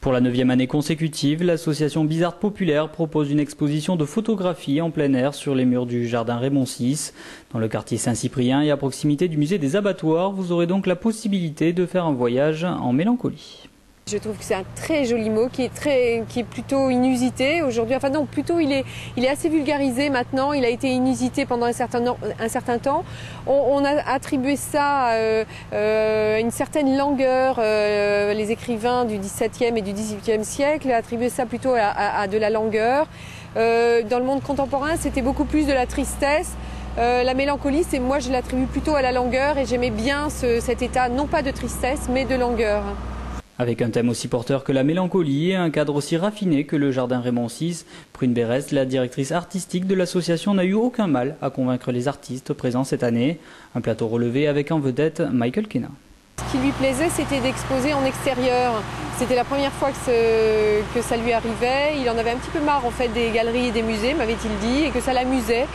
Pour la 9e année consécutive, l'association Bizarre Populaire propose une exposition de photographie en plein air sur les murs du jardin Raymond VI. Dans le quartier Saint-Cyprien et à proximité du musée des abattoirs, vous aurez donc la possibilité de faire un voyage en mélancolie. Je trouve que c'est un très joli mot qui est plutôt inusité aujourd'hui. Enfin non, plutôt il est assez vulgarisé maintenant. Il a été inusité pendant un certain temps. On a attribué ça à une certaine langueur. Les écrivains du XVIIe et du XVIIIe siècle attribuaient ça plutôt à de la langueur. Dans le monde contemporain, c'était beaucoup plus de la tristesse. La mélancolie, moi je l'attribue plutôt à la langueur et j'aimais bien cet état, non pas de tristesse, mais de langueur. Avec un thème aussi porteur que la mélancolie et un cadre aussi raffiné que le jardin Raymond VI, Prune Berest, la directrice artistique de l'association, n'a eu aucun mal à convaincre les artistes présents cette année. Un plateau relevé avec en vedette Michael Kenna. Ce qui lui plaisait, c'était d'exposer en extérieur. C'était la première fois que ça lui arrivait. Il en avait un petit peu marre en fait des galeries et des musées, m'avait-il dit, et que ça l'amusait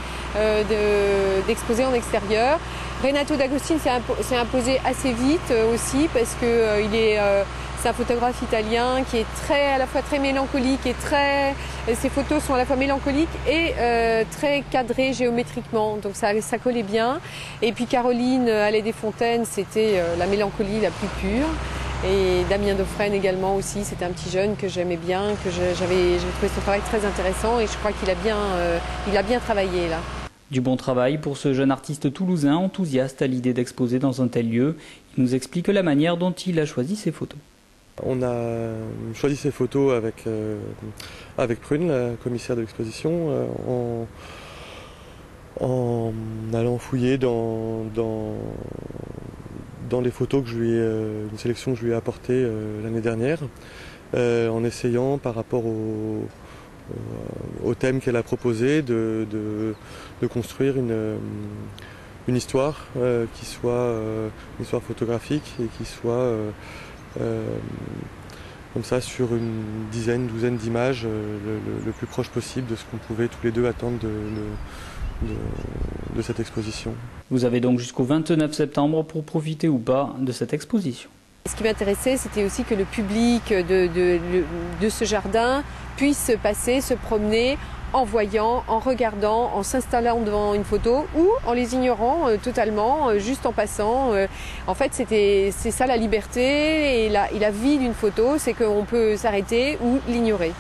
d'exposer en extérieur. Renato D'Agostino s'est imposé assez vite aussi parce que c'est un photographe italien qui est à la fois très mélancolique et ses photos sont à la fois mélancoliques et très cadrées géométriquement, donc ça collait bien. Et puis Caroline Allais-Desfontaines, c'était la mélancolie la plus pure. Et Damien Dauphren également aussi, c'était un petit jeune que j'aimais bien, que j'avais trouvé son travail très intéressant et je crois qu'il a bien travaillé là. Du bon travail pour ce jeune artiste toulousain enthousiaste à l'idée d'exposer dans un tel lieu. Il nous explique la manière dont il a choisi ses photos. On a choisi ces photos avec Prune, la commissaire de l'exposition, en allant fouiller dans les photos une sélection que je lui ai apportée l'année dernière, en essayant par rapport au thème qu'elle a proposé de construire une histoire qui soit une histoire photographique et qui soit comme ça sur une douzaine d'images le plus proche possible de ce qu'on pouvait tous les deux attendre de cette exposition. Vous avez donc jusqu'au 29 septembre pour profiter ou pas de cette exposition. Ce qui m'intéressait, c'était aussi que le public de ce jardin puisse passer, se promener en voyant, en regardant, en s'installant devant une photo ou en les ignorant totalement, juste en passant. En fait, c'est ça la liberté et la vie d'une photo, c'est qu'on peut s'arrêter ou l'ignorer.